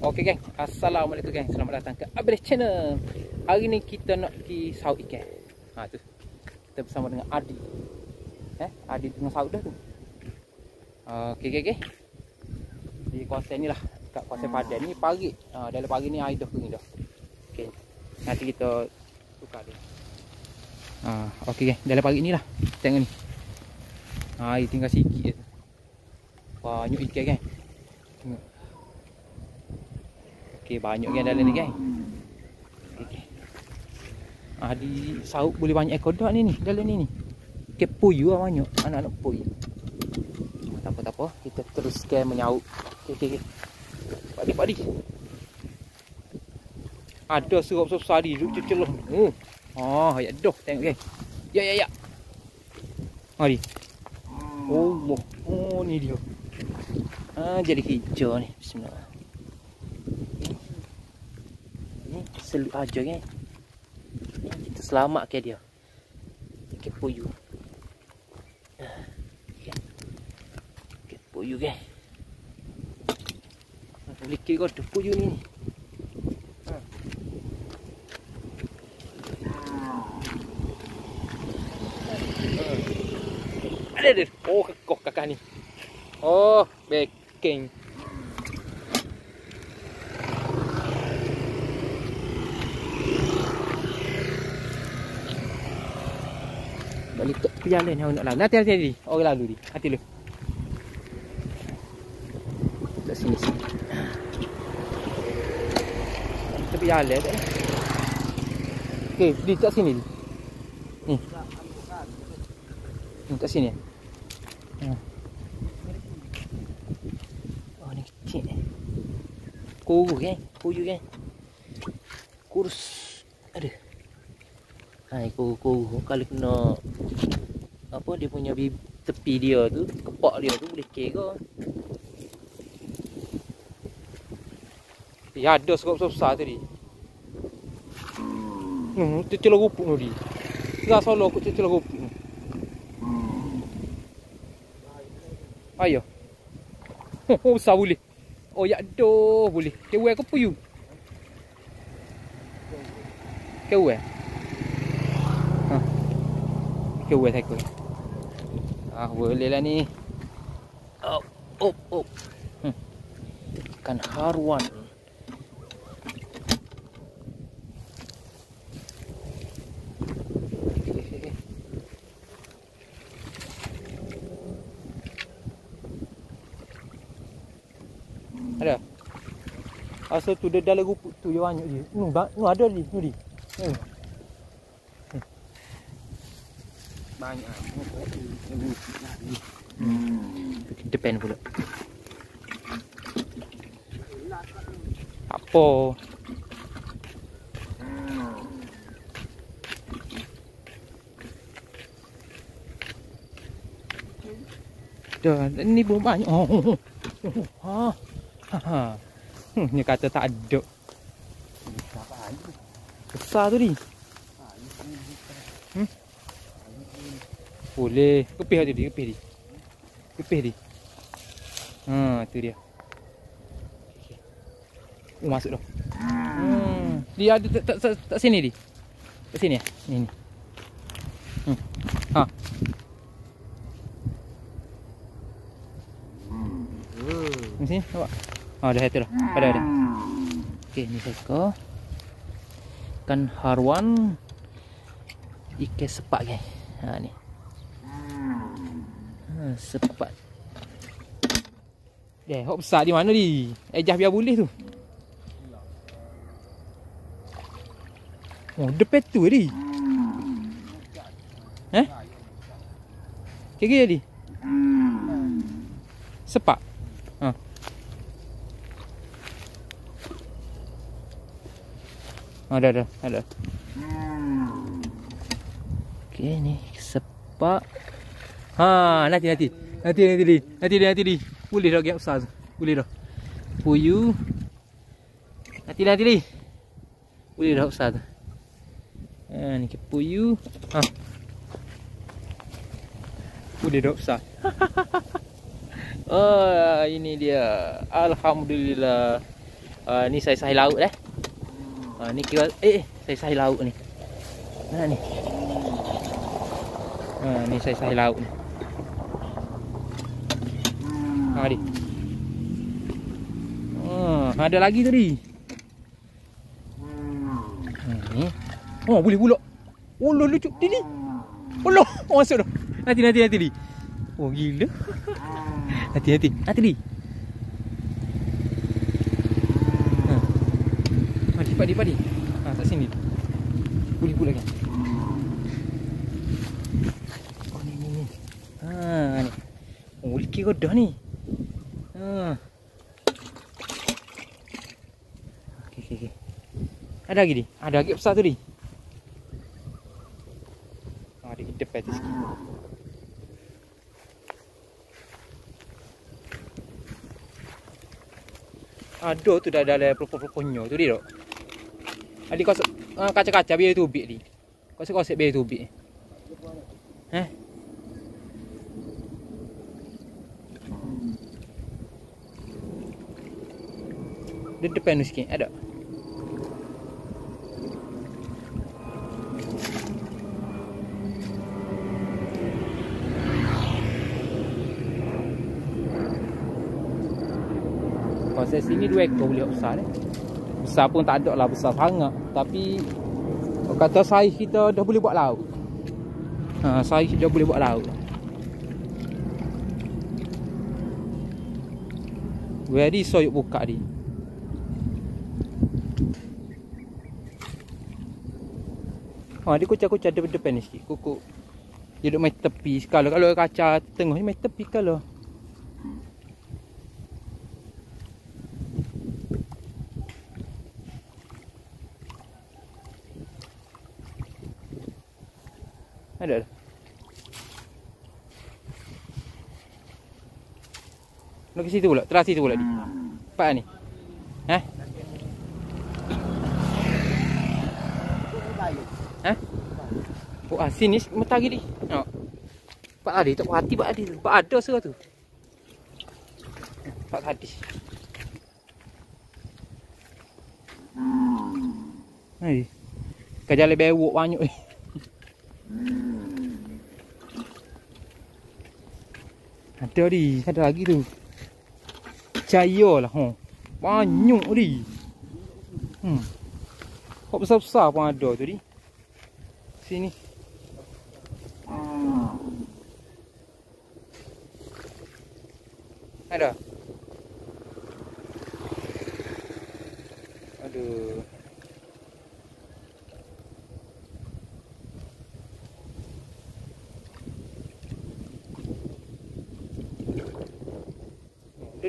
Okey geng, assalamualaikum geng. Selamat datang ke Abel Channel. Hari ni kita nak pergi saut ikan. Tu. Kita bersama dengan Adi. Adi tengah saut dah tu. Okey. Di kawasan ni lah, kat kawasan Padan ni pagi. Dalam pagi ni air dah kering dah. Okey. Nanti kita tukar dia. Okey geng, dalam pagi ni lah. Tengok ni. Air tinggal sikit je. Banyak ikan geng. Tengok. Okey, banyak yang dalam ni geng. Okey. Di saut boleh banyak ekor dah ni dalam ni. Ikan puyu lah banyak, anak-anak puyu. Tak apa, kita teruskan menyaut. Okey. Padi. Ada serap besar di duduk celah. Ya dah tengok geng. Ya. Mari. Oh ni dia. Jadi hijau ni. Bismillah. Selut aja kan. Kita selamatkan dia. Ikan puyu. Ikan puyu kan. Boleh kira tu puyu ni. Ada. Oh, kekoh kakak ni. Oh, backing. Balik ke jalan yang nak lalu. Hati-hati. Orang lalu ni. Hati lu. Kat sini. Tepi jalan tak ni. Okey, di kat sini. Ni. Ni kat sini. Oh, ni kecil ni. Kuruh kan? Puyu kan? Kurus. Ada. Kuruh kalau kena apa dia punya tepi dia tu, kepak dia tu boleh kira. Ada serap besar tadi. Celah rupuk tadi. Enggak solo aku celah rupuk. Ayo. Besar boleh. Ya doh boleh. Kewe ke puyu? Kewe. Kewe saya kau. Boleh lah ni. Ikan haruan. Ada. Asal tu dia dalam rupuk tu dia banyak je. Ada ni. Banyak. Depan pula. Apa? Dah, ni belum banyak. Ni kata tak ada. Besar tu ni. Boleh. Kepih dia. Kepih dia. Tu dia. Masuk dah. Dia ada tak sini dia. Kat sini. Ni. Ni sini nampak. Dah itu dah. Ada. Okey, ni seko. Ikan haruan. Ikan sepak guys. Ni. Sepat. Hok besar di mana ni? Ejah biar boleh tu. Depan tu ni. Kira jadi. Sepak. Ada. Okey ni sepak. Nanti. Boleh dah gap besar tu. Boleh dah. Puyu. Nanti ni. Boleh dah besar tu. Ni ke puyu. Boleh dah besar. Ini dia. Alhamdulillah. Ni saiz-saiz laut ni kira saiz-saiz laut ni. Mana ni? Ni saiz-saiz laut ni. Ni. Ada lagi tadi. Ni. Oh, boleh pula. Oh, lucu ni. Oh, masuk dah. Nanti. Oh, gila. Nanti. Padi. Tak sini. Boleh pula kan. Oh, ni. Ni. Oh, kira dah ni. Okey. Ada lagi ni? Ada lagi besar tu ni. Ada hidup kat sikit. Ada tu dah dalam pelopon-peloponnya tu dia tak? Adik kau kaca-kaca biar tubik ni. Kosek-kosek biar tubik. Di depan tu sikit ada. Pasal sini 2 ekor boleh besar Besar pun tak ada lah besar sangat. Tapi kata saiz kita dah boleh buat laut. Saiz dah boleh buat laut. Very soyuk buka ni. Dia kucak-kucak depan ni sikit. Kukuk. Dia duduk main tepi. Kalau kaca tengah ni main tepi kalau. Ada. Nak ke situ pula. Teras situ pula ni. Nampak ni. Oh, sini matahari ni. Pak tadi tak puas hati pak tadi. Pak ada serah tu. Pak tadi. Hai. Kajalan bewok banyak ni. Ada lagi tu. Percayalah banyak ni. Kok besar-besar pun ada tu ni. Sini. Ada. Aduh.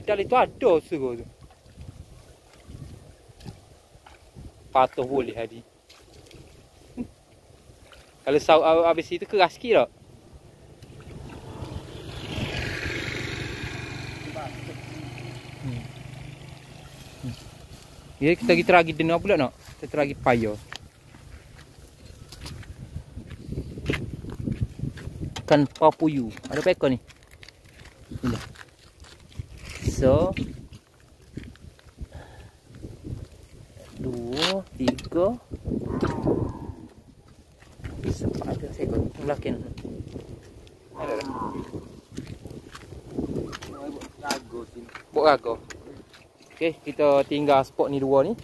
Dalam itu ada suruh tu. Patuh boleh hari. Kalau habis itu keras sikit tak? Ya, kita teragi dengar pula nak. Kita teragi payah. Ikan papuyu. Ada pekor ni. Ini. So 2, 3 Sempat ada saya ikut belakang. Ada dah. Bok rago. Okey, kita tinggal spot ni 2 ni.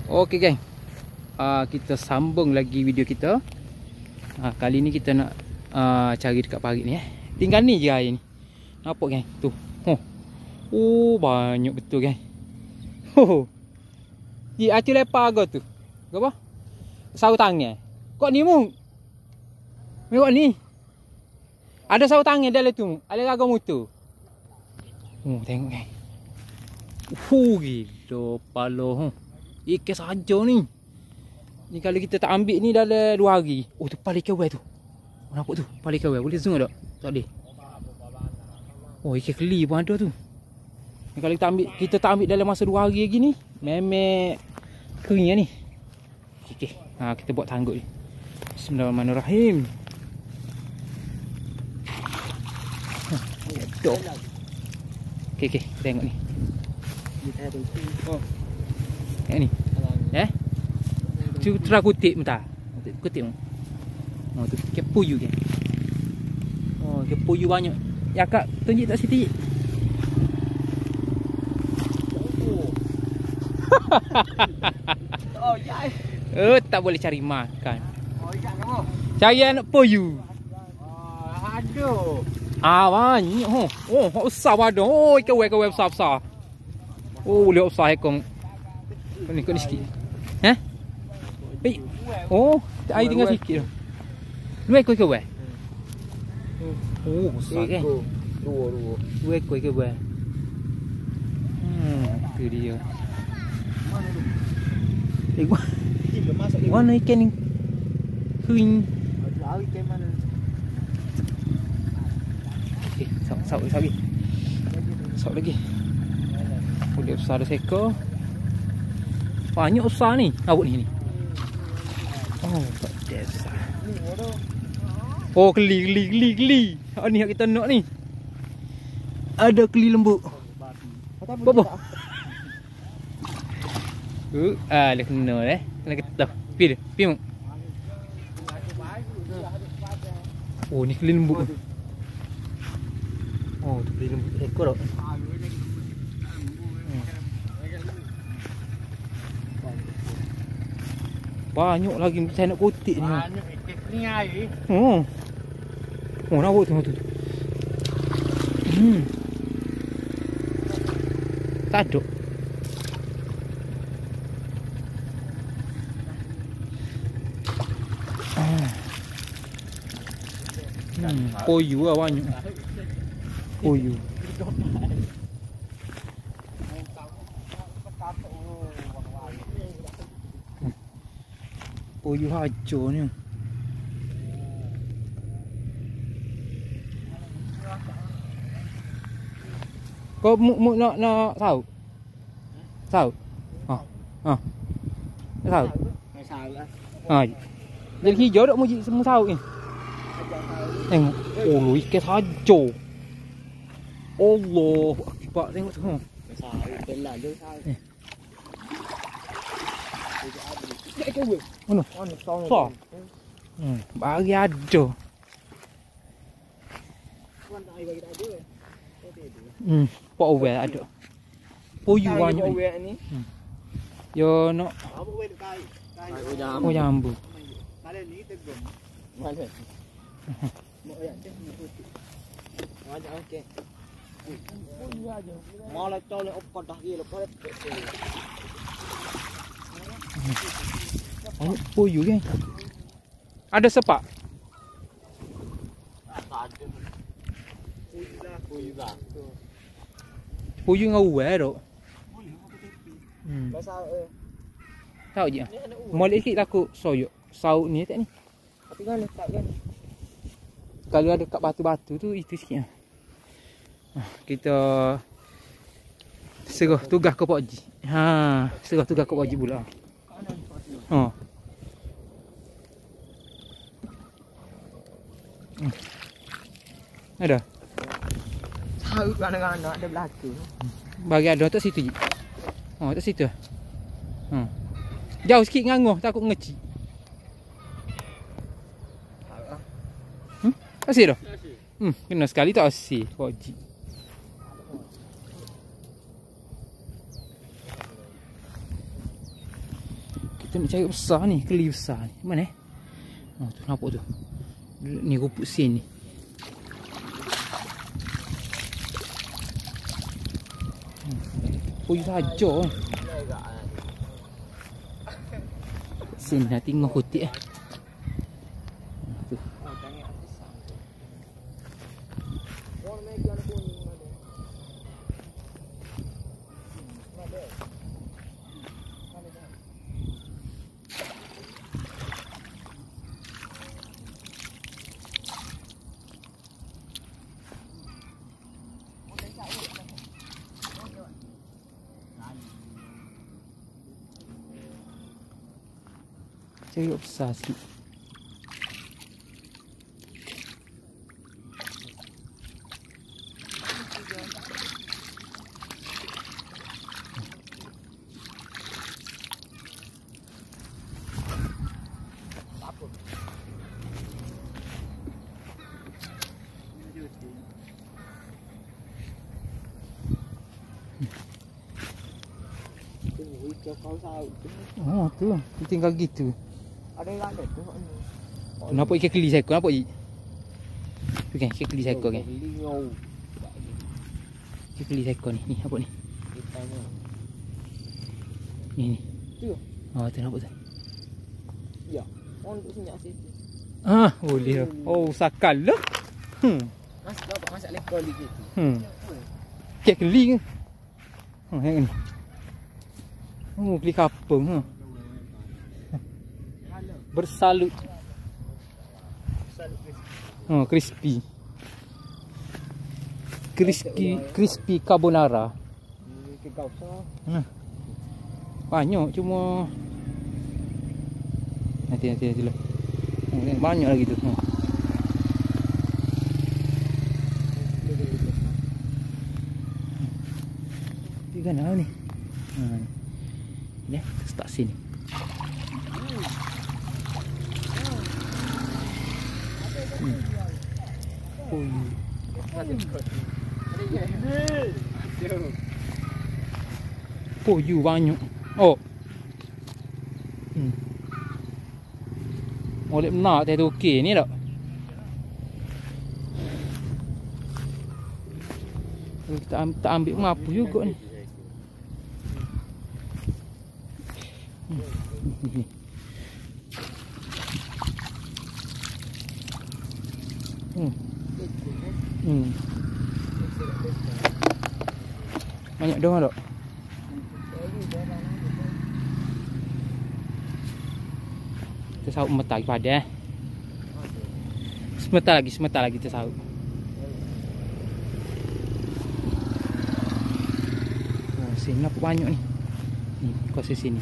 Okey geng. Kita sambung lagi video kita. Kali ni kita nak cari dekat parit ni Tinggal ni je air ni. Nampak geng? Tu. Oh, banyak betul geng. Acik lepas agak tu. Apa? Saru tangan. Kok ni mu? Mewak ni. Ada saru tangan dalam tu. Ada raga motor. Tengok geng. Gila pala. Ikan saja ni. Ni kalau kita tak ambil ni dalam 2 hari. Oh, tu paling kawai tu. Nampak tu? Paling kawai. Boleh zoom tak? Tak boleh. Oh, ikan keli pun ada tu. Ni kalau kita tak ambil dalam masa 2 hari lagi ni, memek kering ni. Okey. Kita buat tangguh ni. Bismillahirrahmanirrahim. Okey, tengok ni. Oh. Yang ni. Tu terang kutip mentah. Kutip. Oh tu kepuyu ke. Oh kepuyu banyak. Ya kak tunjuk tak Siti. Oh ya. Tak boleh cari makan. Oh ya kamu. Cari anak puyu. Aduh. Banyak. Besar pada. Oh ikan web besar-besar. Oh lihat besar ekor. Ni sikit. Oh, air tinggal sikit tu. Dua ekor ke buat? Oh, besar kan? Dua ekor ke buat? Tu dia. Mana ikan ni? Kering. Ikan mana? Okey, sauk lagi. Sauk lagi. Boleh besar ada seekor. Banyak besar ni. Awak ni. Oh, tak besar. Oh, keli. Ni yang kita nak ni. Ada keli lembut. Apa? Dia kena Kena ketah. Pi mu. Oh, ni keli lembut. Oh, tu keli lembut ekor tak? Banyak lagi saya nak kotik ni. Banyak ikan ni air. Oh, nampak tu. Tak ada. Poyu lah banyak. Poyu. Poyu hancur ni. Kau nak tahu? Tahu? Nak tahu? Jadi hijau tak muji semua tahu ni. Tengok. Oh, ikan hancur. Allah Akbar, tengok tu. Mana? Besar. Bagi ada. Pak awal ada. Poyu banyak ni. Yo nak. Oh jambu. Malah tolong opot dah dia lepas. Poyu kan? Ada sepak? Poyu dengan uai tu. Tahu je. Molek sikit takut soyok. Sauk ni tak ni. Tapi kan letak kan. Kalau ada kat batu-batu tu itu sikit. Kita serah tugas ke Pak Haji. Serah tugas ke Pak Haji pula. Ada. Tahu kadang-kadang ada belakang. Bagi ada tak situ je. Tak situ. Jauh sikit ngangoh takut ngeci. Asyik dah. Kena sekali tak asyik Pak Haji. Kita nak cari besar ni, keli besar ni. Mana tu nampak tu. Ni rumput sen ni. Poyu saja. Sen dah tengok kotik tu. Cari besar sikit. kau saut tu. Oh tu, dia tinggal gitu. Ada yang ada tu. Nampak ikan keli seekor, nampak je. Tu kan, ikan keli seekor kan. Ikan keli seekor ni, ni nampak ni. Ni. Tu. Oh tu nampak tu. Ya. On tu senyap situ. Ah, boleh. Oh, sakal lah. Mas dapat masak lekor lagi tu. Ikan keli ke? Yang ni. Oh, keli kapung ha. Bersalut. Oh, crispy. Crispy carbonara. Ke kau sah. Banyak cuma nanti lah. Banyak lagi tu. Ikan apa ni? Ni, start sini. Poyu banyak. Oh. Boleh nak teh tu okey ni tak? Kita tak ambil mengapa juga ni. Banyak dah tak? Kita saut metal lagi pada semetar lagi kita saut. Oh, sini nampak banyak ni. Ni kuasa sini.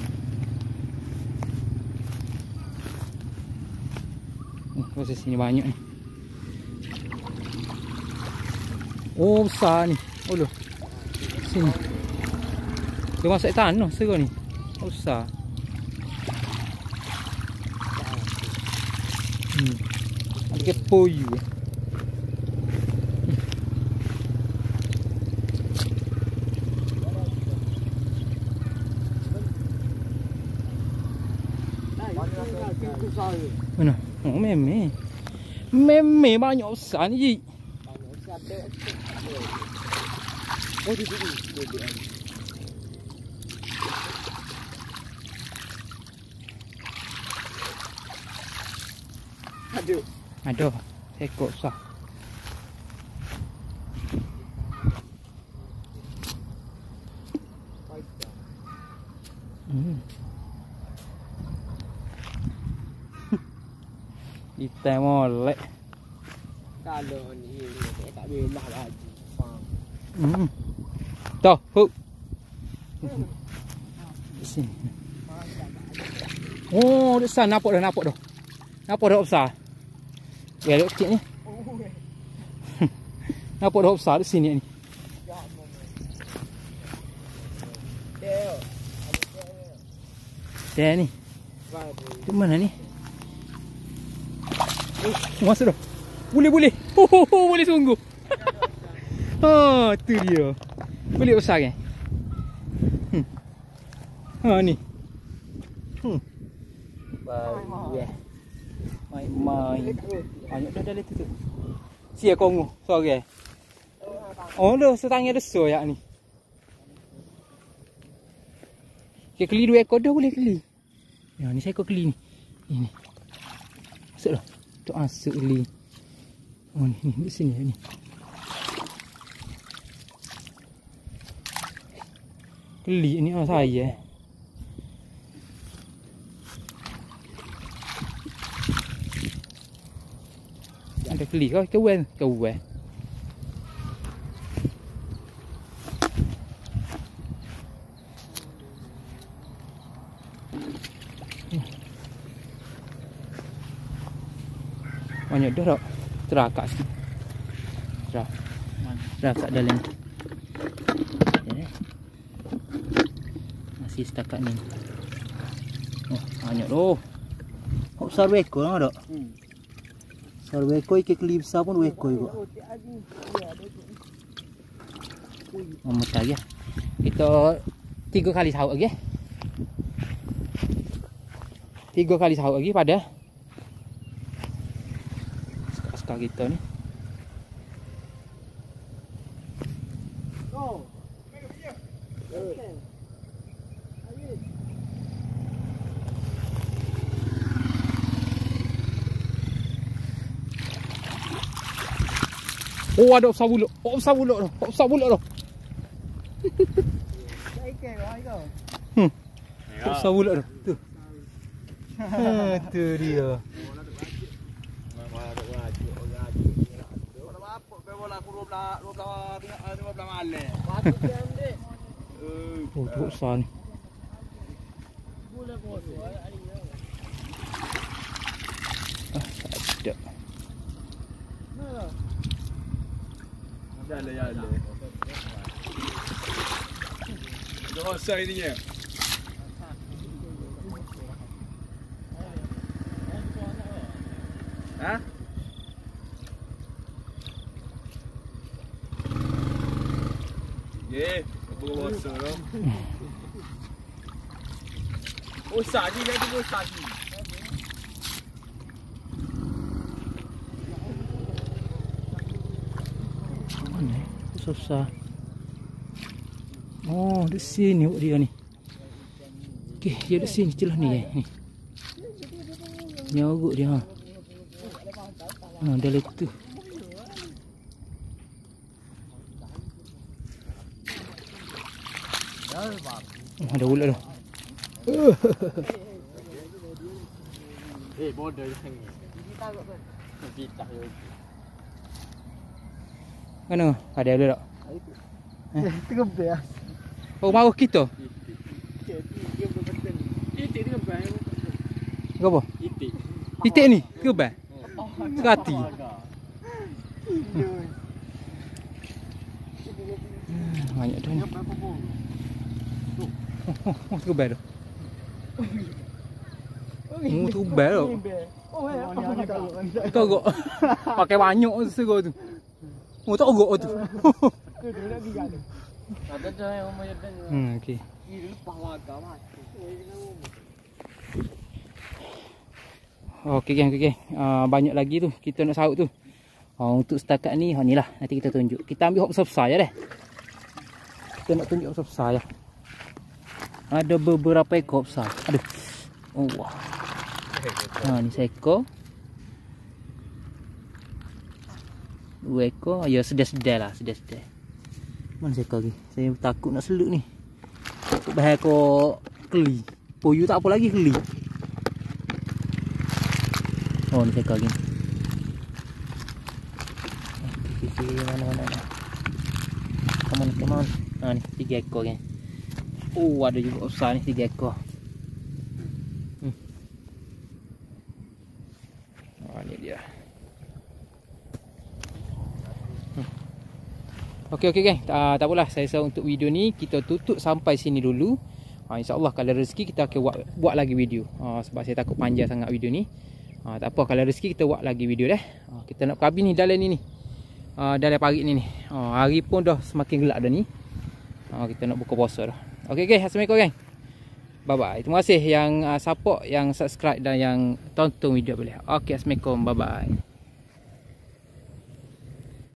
Kuasa sini banyak ni. Oh, besar ni. Oh loh. Sini. Dia masuk tanah serah ni. Oh, besar. Ada poyu. Mana? Oh, meme. Meme banyak besar ni, Ji. Banyak besar ada. Oh, di sini. Ada. Ekor besar. Kita molek. Kalau ni tak belah lagi. Dah, hook. Sini. Oh, besar nampak dah. Nampak dah besar. Ya, duk kecil ni. Nampak dah besar di sini ni. Dia ni. Di mana ni? Masuk dah. Boleh. Boleh sungguh. Tu dia. Boleh besar kan? Ni. Baik. Main. Banyak dah dalam tu. Sia kongu, sore. Oh, dah setangnya dah so yak ni. Dia keli 2 ekor dah boleh keli. Ya, ni saya ekor keli ni. Ni. Masuklah. Tu masuk keli. Oh, ni di sini ni. Keli ni saya. Ada keli kau kawan. Banyak dah tak? Terakak sikit. Terakak dalam. Masih setakat ni. Oh, banyak dah. Kau besar ekor tak? Besar ekor, ikan keli besar pun 2 ekor juga. Oh, mutar ya. Kita 3 kali saut lagi. 3 kali sahut lagi pada askar kita ni. Oh. Oh, ada besar buluk. Oh, besar buluk tu. Oh, besar buluk tu. Besar buluk tu. Tu. Tu dia. Oh, tu besar ni. Ada. Jalan. Dah selesai ni ya. Ha? Ye, bawa besar tu. Oh, sagi lagi bawa sagi. Susah. Oh, di sini dia ni. Okey, dia di sini celah ni ni. Nyogok dia. Dah letu. Ada ulat dah. Bodoh yang ni. Kita takut kan? Kita je. Mana? Ada ulat tak? Itu kebel. Oh, maruh kita. Dia betul. Itik dia kebel. Apa? Itik. Titik ni, kebal. Serati. Banyak dah ni. Oh, kebal tu. Oh, tu kebal tu. Teruk. Pakai banyak serut tu. Oh, teruk tu. Ada yang rumah jalan. Okey. Ini lepas warga mah. Okey geng, okey. Banyak lagi tu kita nak sahut tu. Untuk setakat ni, ni lah nanti kita tunjuk. Kita ambil hok besar-besar ya deh. Kita nak tunjuk besar-besar ya. Ada beberapa ekor besar. Aduh. Oh wah. Ni seekor. 2 ekor. Ya sedar-sedar lah, sedar-sedar. Mana seekor lagi? Saya takut nak seluk ni. Takut bahaya ekor keli. Poyu tak apa lagi keli. Oh, ni seekor lagi. Okey, mana. Come on. Ni 3 ekor kan. Oh, ada juga besar ni 3 ekor. Ni dia. Okey geng. Tak apalah, saya rasa untuk video ni kita tutup sampai sini dulu. InsyaAllah kalau rezeki kita akan buat lagi video. Sebab saya takut panjang sangat video ni. Tak apa, kalau rezeki kita buat lagi video dah. Kita nak habis ni dalam ni. Dalam pagi ni. Hari pun dah semakin gelap dah ni. Kita nak buka puasa dah. Okey geng, assalamualaikum geng. Bye bye. Terima kasih yang support, yang subscribe dan yang tonton video boleh. Okey, assalamualaikum. Bye bye.